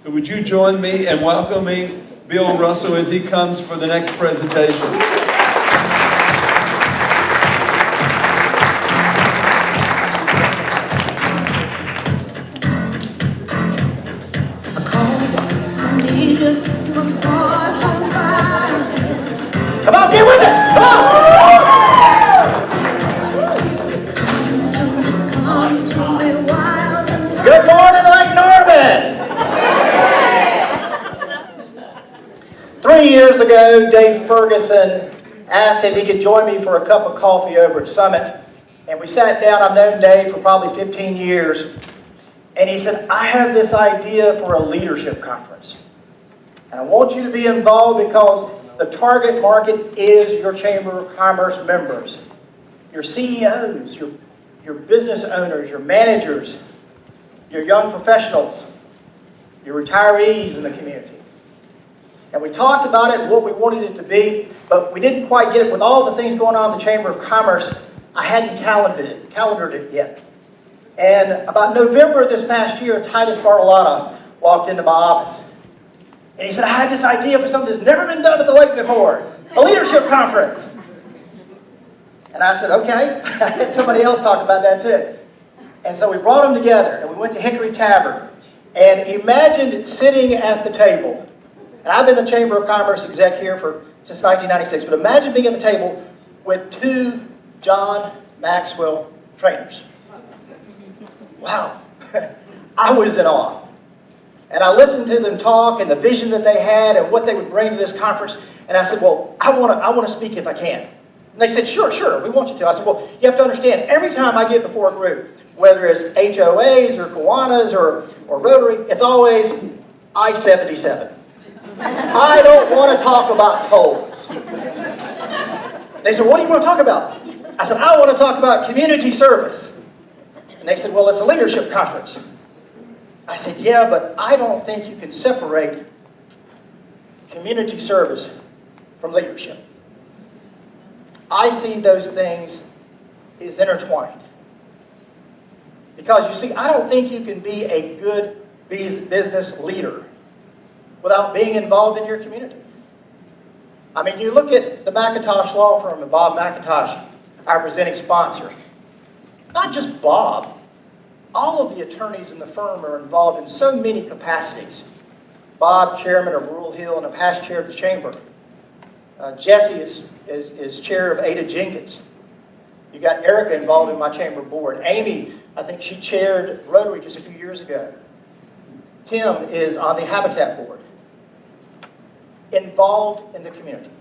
So would you join me in welcoming Bill Russell as he comes for the next presentation? Come on, get with it! Come on! Good morning, Lake Norman! 3 years ago, Dave Ferguson asked if he could join me for a cup of coffee over at Summit. And we sat down. I've known Dave for probably 15 years. And he said, I have this idea for a leadership conference. And I want you to be involved because the target market is your Chamber of Commerce members, your CEOs, your business owners, your managers, your young professionals, your retirees in the community. And we talked about it, what we wanted it to be, but we didn't quite get it. With all the things going on in the Chamber of Commerce, I hadn't calendared it yet. And about November of this past year, Titus Bartolotta walked into my office. And he said, I had this idea for something that's never been done at the lake before, a leadership conference. And I said, okay. I had somebody else talk about that too. And so we brought them together, and we went to Hickory Tavern. And imagine sitting at the table. And I've been a Chamber of Commerce exec here since 1996, but imagine being at the table with 2 John Maxwell trainers. Wow. I was in awe. And I listened to them talk and the vision that they had and what they would bring to this conference. And I said, well, I want to speak if I can. And they said, sure, we want you to. I said, well, you have to understand, every time I get before a group, whether it's HOAs or Kiwanis or Rotary, it's always I-77. I don't want to talk about tolls. They said, what do you want to talk about? I said, I want to talk about community service. And they said, well, it's a leadership conference. I said, yeah, but I don't think you can separate community service from leadership. I see those things as intertwined. Because you see, I don't think you can be a good business leader without being involved in your community. I mean, you look at the McIntosh Law Firm and Bob McIntosh, our presenting sponsor. Not just Bob. All of the attorneys in the firm are involved in so many capacities. Bob, chairman of Rural Hill and a past chair of the chamber. Jesse is chair of Ada Jenkins. You got Erica involved in my chamber board. Amy, I think she chaired Rotary just a few years ago. Tim is on the Habitat board. Involved in the community.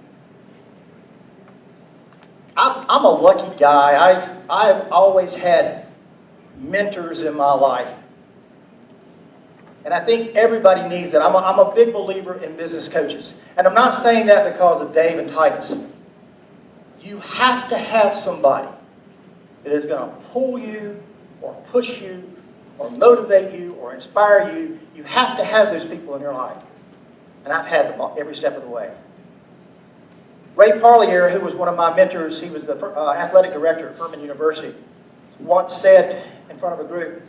I'm a lucky guy. I've always had mentors in my life. And I think everybody needs it. I'm a big believer in business coaches. And I'm not saying that because of Dave and Titus. You have to have somebody that is going to pull you or push you or motivate you or inspire you. You have to have those people in your life. And I've had them every step of the way. Ray Parlier, who was one of my mentors, he was the athletic director at Furman University, once said in front of a group,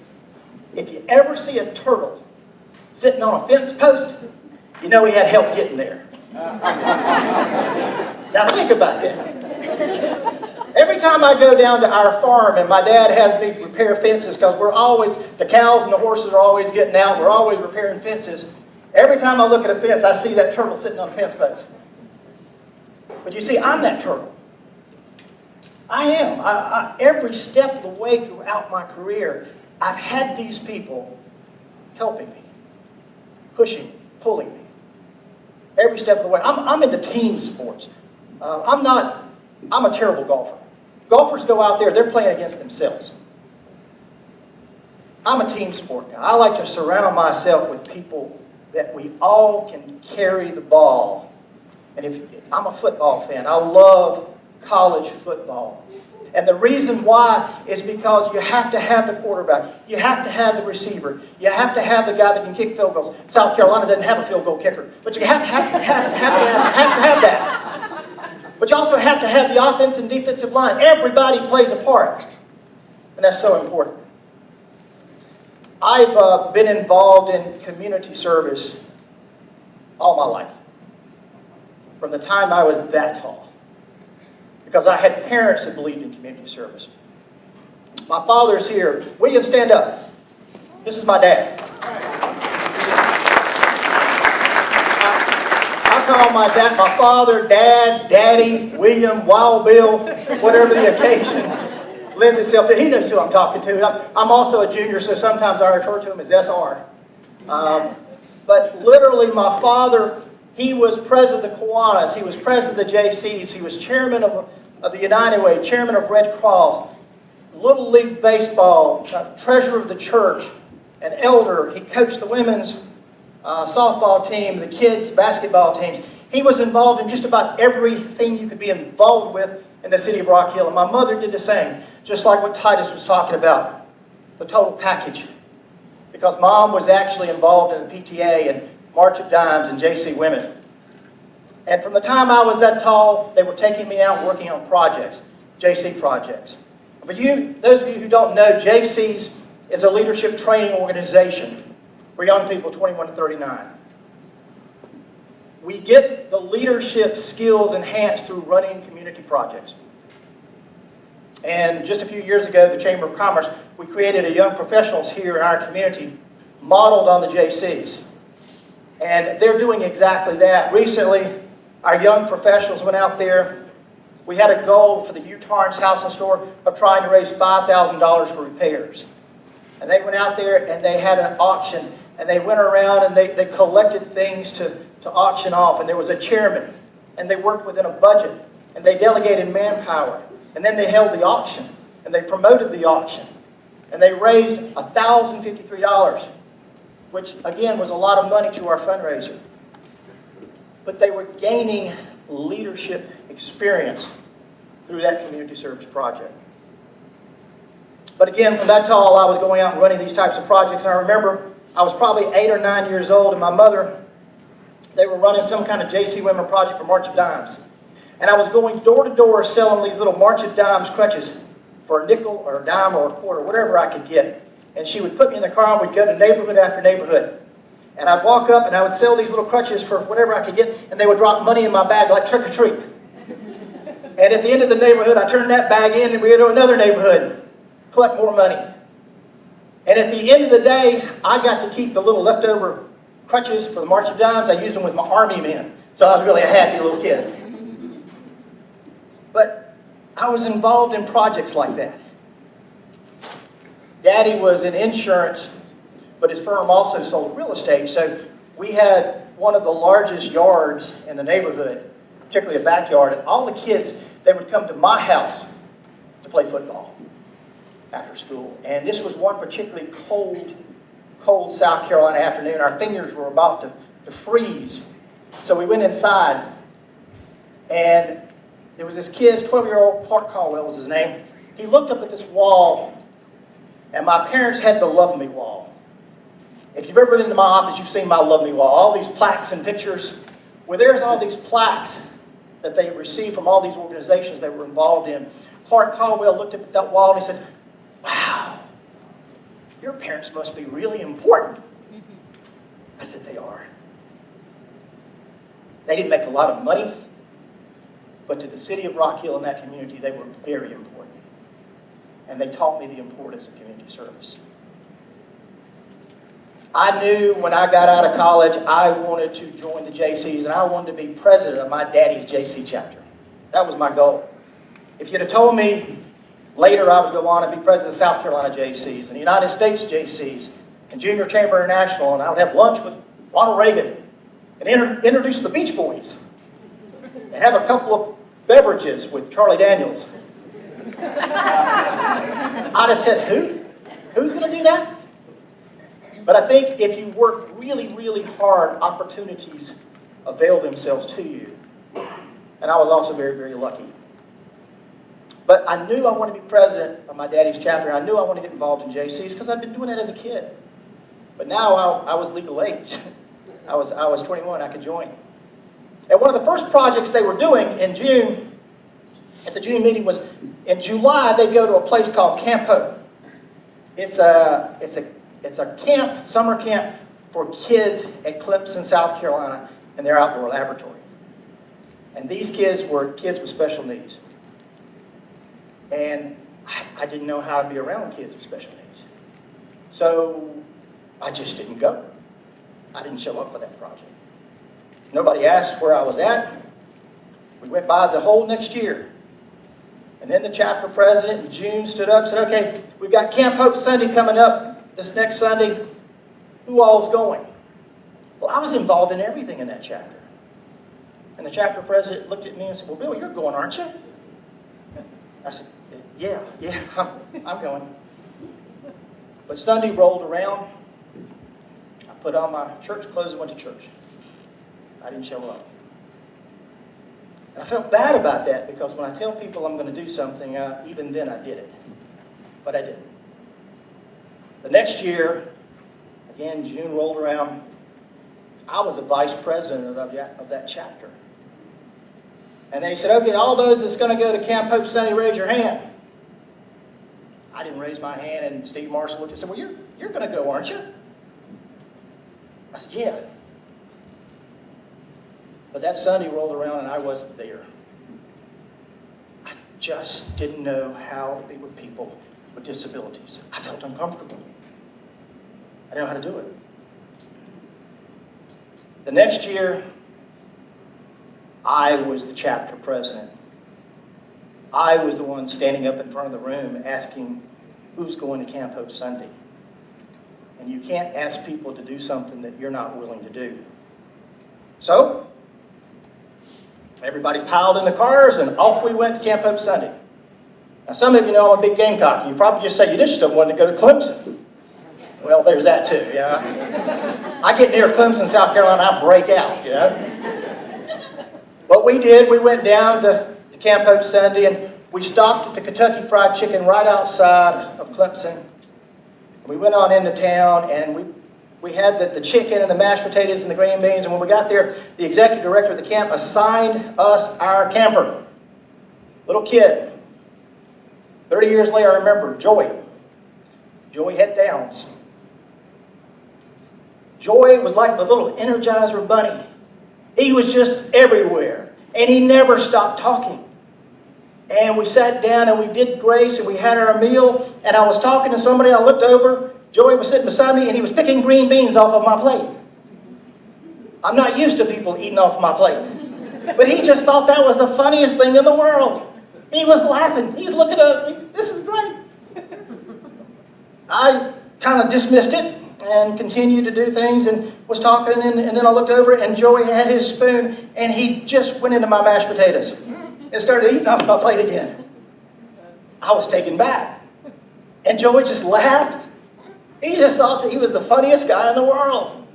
if you ever see a turtle sitting on a fence post, you know he had help getting there. Now think about that. Every time I go down to our farm and my dad has me repair fences because the cows and the horses are always getting out, we're always repairing fences. Every time I look at a fence, I see that turtle sitting on a fence post. But you see, I'm that turtle. I am. Every step of the way throughout my career, I've had these people helping me, pushing me, pulling me. Every step of the way. I'm into team sports. I'm a terrible golfer. Golfers go out there, they're playing against themselves. I'm a team sport guy. I like to surround myself with people that we all can carry the ball. And I'm a football fan. I love college football. And the reason why is because you have to have the quarterback. You have to have the receiver. You have to have the guy that can kick field goals. South Carolina doesn't have a field goal kicker. But you have to have that. But you also have to have the offense and defensive line. Everybody plays a part. And that's so important. I've been involved in community service all my life, from the time I was that tall, because I had parents that believed in community service. My father's here. William, stand up. This is my dad. I call my dad, my father, Dad, Daddy, William, Wild Bill, whatever the occasion lends itself to. He knows who I'm talking to. I'm also a junior, so sometimes I refer to him as SR. But literally, my father, he was president of the Kiwanis, he was president of the JCs, he was chairman of the United Way, chairman of Red Cross, Little League Baseball, treasurer of the church, an elder. He coached the women's softball team, the kids' basketball teams. He was involved in just about everything you could be involved with in the city of Rock Hill. And my mother did the same, just like what Titus was talking about, the total package. Because Mom was actually involved in the PTA and March of Dimes and JC Women. And from the time I was that tall, they were taking me out working on projects, JC projects. For you, those of you who don't know, JC's is a leadership training organization for young people 21 to 39. We get the leadership skills enhanced through running community projects. And just a few years ago, the Chamber of Commerce, we created a young professionals here in our community modeled on the JCs. And they're doing exactly that. Recently, our young professionals went out there. We had a goal for the U Tarns House and Store of trying to raise $5,000 for repairs. And they went out there and they had an auction. And they went around and they collected things to auction off. And there was a chairman. And they worked within a budget. And they delegated manpower. And then they held the auction. And they promoted the auction. And they raised $1,053, which again was a lot of money to our fundraiser. But they were gaining leadership experience through that community service project. But again, from that tall, I was going out and running these types of projects. And I remember I was probably 8 or 9 years old, and my mother, they were running some kind of JC Women project for March of Dimes. And I was going door to door selling these little March of Dimes crutches for a nickel or a dime or a quarter, whatever I could get. And she would put me in the car and we'd go to neighborhood after neighborhood. And I'd walk up and I would sell these little crutches for whatever I could get, and they would drop money in my bag like trick or treat. And at the end of the neighborhood, I turned that bag in and we go to another neighborhood, collect more money. And at the end of the day, I got to keep the little leftover crutches for the March of Dimes. I used them with my army men. So I was really a happy little kid. But I was involved in projects like that. Daddy was in insurance, but his firm also sold real estate. So we had one of the largest yards in the neighborhood, particularly a backyard. And all the kids, they would come to my house to play football after school. And this was one particularly cold South Carolina afternoon. Our fingers were about to freeze. So we went inside, and there was this kid, 12-year-old, Clark Caldwell was his name. He looked up at this wall, and my parents had the Love Me wall. If you've ever been to my office, you've seen my Love Me wall. All these plaques and pictures. Well, there's all these plaques that they received from all these organizations they were involved in. Clark Caldwell looked up at that wall and he said, "Wow, your parents must be really important." I said, "They are." They didn't make a lot of money, but to the city of Rock Hill and that community, they were very important. And they taught me the importance of community service. I knew when I got out of college, I wanted to join the JCs, and I wanted to be president of my daddy's JC chapter. That was my goal. If you'd have told me later I would go on and be president of South Carolina JCs, and the United States JCs, and Junior Chamber International, and I would have lunch with Ronald Reagan, and introduce the Beach Boys, and have a couple of beverages with Charlie Daniels. I'd have said, who's going to do that? But I think if you work really, really hard, opportunities avail themselves to you. And I was also very, very lucky. But I knew I wanted to be president of my daddy's chapter. I knew I wanted to get involved in JCs because I'd been doing that as a kid. But now I was legal age. I was 21, I could join. And one of the first projects they were doing in June, at the June meeting, was in July, they go to a place called Camp Hope. It's a It's a camp, summer camp for kids at Clemson, South Carolina, in their outdoor laboratory. And these kids were kids with special needs. And I didn't know how to be around kids with special needs. So I just didn't go. I didn't show up for that project. Nobody asked where I was at. We went by the whole next year. And then the chapter president in June stood up and said, okay, we've got Camp Hope Sunday coming up this next Sunday. Who all's going? Well, I was involved in everything in that chapter. And the chapter president looked at me and said, well, Bill, you're going, aren't you? I said, yeah, I'm going. But Sunday rolled around. I put on my church clothes and went to church. I didn't show up. And I felt bad about that because when I tell people I'm going to do something, even then I did it. But I didn't. The next year, again, June rolled around. I was the vice president of that chapter. And they said, okay, all those that's going to go to Camp Hope Sunday, raise your hand. I didn't raise my hand, and Steve Marshall looked and said, well, you're going to go, aren't you? I said, yeah. But that Sunday rolled around, and I wasn't there. I just didn't know how to be with people with disabilities. I felt uncomfortable. I didn't know how to do it. The next year, I was the chapter president. I was the one standing up in front of the room asking who's going to Camp Hope Sunday. And you can't ask people to do something that you're not willing to do. So, everybody piled in the cars and off we went to Camp Hope Sunday. Now some of you know I'm a big Gamecock, and you probably just say you just don't want to go to Clemson. Well, there's that too, you know. I get near Clemson, South Carolina, I break out, you know. What we did, we went down to Camp Hope Sunday, and we stopped at the Kentucky Fried Chicken right outside of Clemson. We went on into town, and we had the chicken and the mashed potatoes and the green beans, and when we got there, the executive director of the camp assigned us our camper. Little kid. 30 years later, I remember Joey. Joey had Downs. Joey was like the little Energizer bunny. He was just everywhere, and he never stopped talking. And we sat down and we did grace and we had our meal, and I was talking to somebody, I looked over, Joey was sitting beside me and he was picking green beans off of my plate. I'm not used to people eating off my plate. But he just thought that was the funniest thing in the world. He was laughing, he's looking at me, this is great. I kind of dismissed it and continued to do things and was talking, and then I looked over and Joey had his spoon and he just went into my mashed potatoes and started eating off my plate again. I was taken back. And Joey just laughed. He just thought that he was the funniest guy in the world.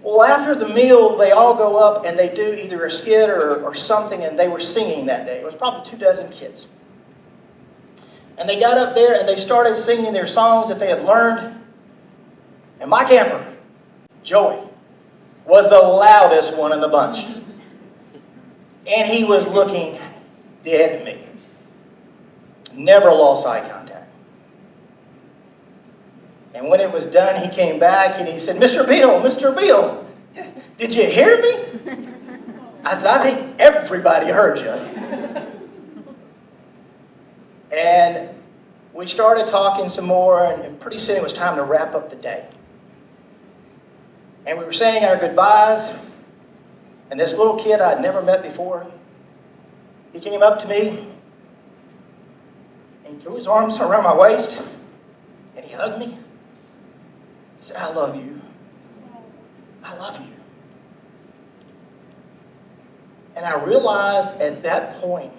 Well, after the meal, they all go up and they do either a skit or something, and they were singing that day. It was probably 24 kids. And they got up there and they started singing their songs that they had learned. And my camper, Joey, was the loudest one in the bunch. And he was looking dead at me. Never lost eye contact. And when it was done, he came back and he said, Mr. Beal, did you hear me? I said, I think everybody heard you. And we started talking some more, and pretty soon it was time to wrap up the day. And we were saying our goodbyes, and this little kid I'd never met before, he came up to me, and he threw his arms around my waist, and he hugged me. He said, I love you. I love you. And I realized at that point,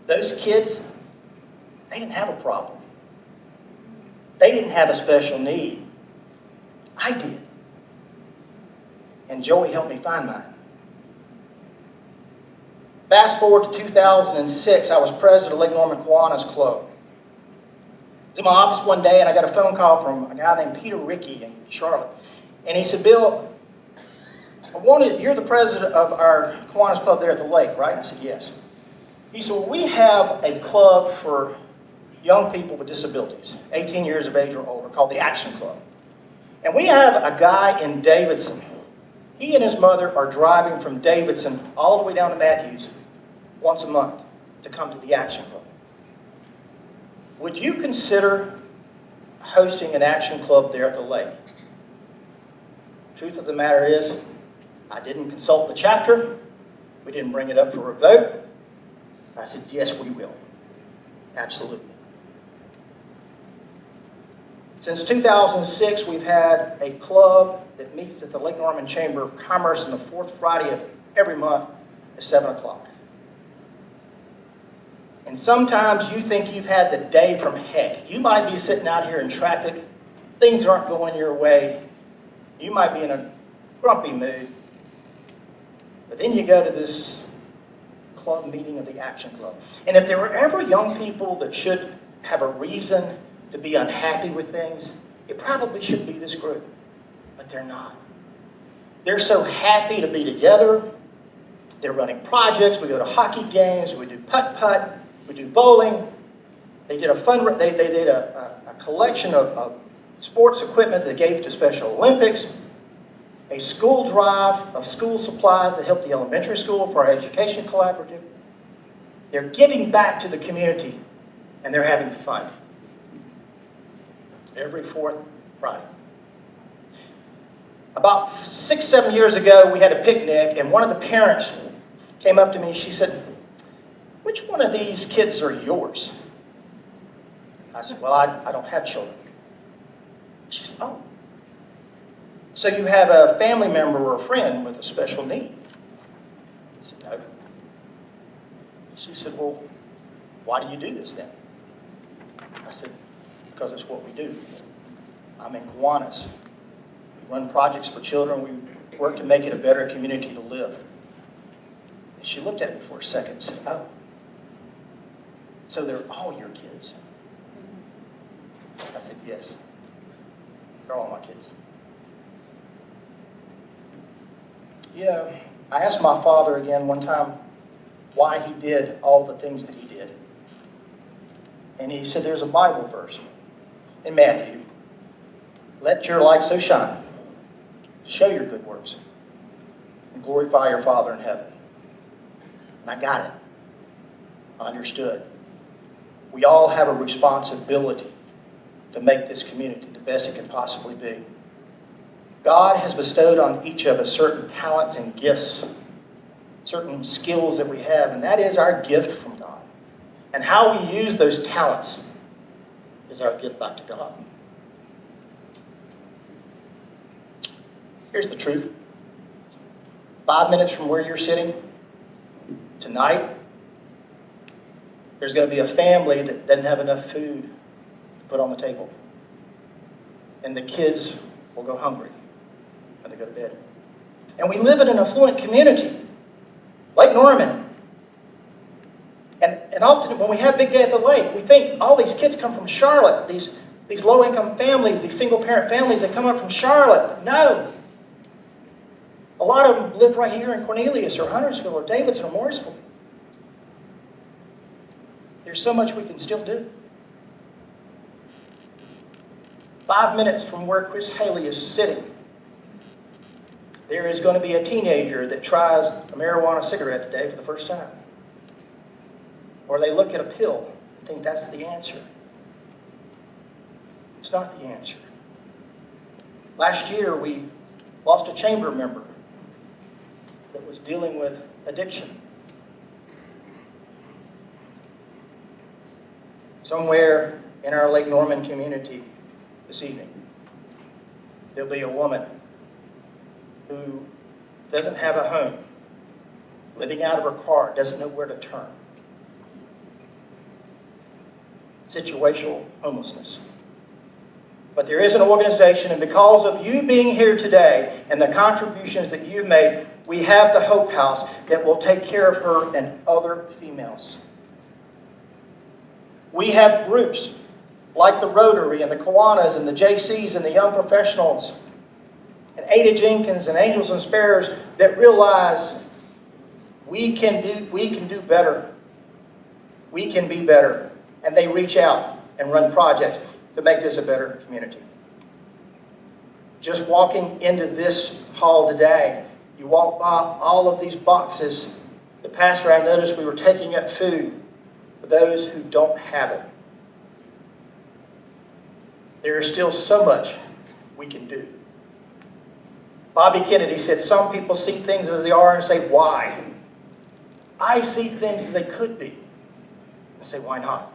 those kids, they didn't have a problem. They didn't have a special need. I did. And Joey helped me find mine. Fast forward to 2006, I was president of Lake Norman Kiwanis Club. I was in my office one day and I got a phone call from a guy named Peter Rickey in Charlotte. And he said, Bill, you're the president of our Kiwanis Club there at the lake, right? And I said, yes. He said, well, we have a club for young people with disabilities, 18 years of age or older, called the Action Club. And we have a guy in Davidson. He and his mother are driving from Davidson all the way down to Matthews once a month to come to the Action Club. Would you consider hosting an Action Club there at the lake? Truth of the matter is, I didn't consult the chapter. We didn't bring it up for a vote. I said, yes, we will. Absolutely. Since 2006, we've had a club that meets at the Lake Norman Chamber of Commerce on the fourth Friday of every month at 7 o'clock. And sometimes you think you've had the day from heck. You might be sitting out here in traffic. Things aren't going your way. You might be in a grumpy mood. But then you go to this club meeting of the Action Club. And if there were ever young people that should have a reason to be unhappy with things, it probably should be this group. But they're not. They're so happy to be together. They're running projects. We go to hockey games. We do putt-putt. We do bowling. They did a collection of sports equipment they gave to Special Olympics. A school drive of school supplies that helped the elementary school for our education collaborative. They're giving back to the community, and they're having fun. Every fourth Friday. About 6-7 years ago, we had a picnic, and one of the parents came up to me. She said, "Which one of these kids are yours?" I said, "Well, I don't have children." She said, "Oh. So you have a family member or a friend with a special need?" I said, "No." She said, "Well, why do you do this then?" I said, "Because it's what we do. I'm in Kiwanis. We run projects for children. We work to make it a better community to live." And she looked at me for a second and said, "Oh, so they're all your kids?" I said, "Yes, they're all my kids." Yeah, I asked my father again one time why he did all the things that he did. And he said there's a Bible verse in Matthew. "Let your light so shine, show your good works, and glorify your Father in heaven." And I got it. I understood. We all have a responsibility to make this community the best it can possibly be. God has bestowed on each of us certain talents and gifts, certain skills that we have, and that is our gift from God. And how we use those talents is our gift back to God. Here's the truth. 5 minutes from where you're sitting, tonight, there's going to be a family that doesn't have enough food to put on the table. And the kids will go hungry when they go to bed. And we live in an affluent community, Lake Norman. And often when we have Big Day at the Lake, we think all these kids come from Charlotte, these low-income families, these single-parent families that come up from Charlotte. No. A lot of them live right here in Cornelius or Huntersville or Davidson or Mooresville. There's so much we can still do. 5 minutes from where Chris Haley is sitting, there is going to be a teenager that tries a marijuana cigarette today for the first time. Or they look at a pill and think that's the answer. It's not the answer. Last year, we lost a chamber member that was dealing with addiction. Somewhere in our Lake Norman community this evening, there'll be a woman who doesn't have a home, living out of her car, doesn't know where to turn. Situational homelessness. But there is an organization, and because of you being here today and the contributions that you've made, we have the Hope House that will take care of her and other females. We have groups like the Rotary and the Kiwanis and the JCs and the Young Professionals and Ada Jenkins and Angels and Sparrows that realize we can do better. We can be better. And they reach out and run projects to make this a better community. Just walking into this hall today, you walk by all of these boxes. The pastor, I noticed we were taking up food for those who don't have it. There is still so much we can do. Bobby Kennedy said, some people see things as they are and say, why? I see things as they could be. I say, why not?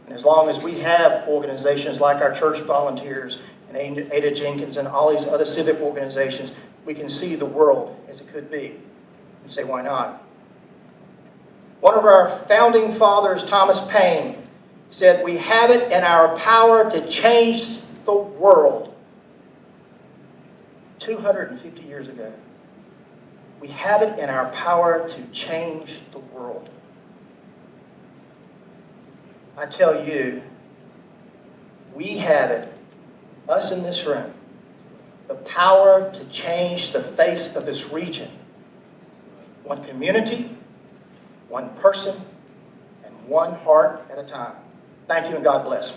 And as long as we have organizations like our church volunteers and Ada Jenkins and all these other civic organizations, we can see the world as it could be and say, why not? One of our founding fathers, Thomas Paine, said, we have it in our power to change the world. 250 years ago. We have it in our power to change the world. I tell you, we have it, us in this room, the power to change the face of this region. One community, one person, and one heart at a time. Thank you and God bless.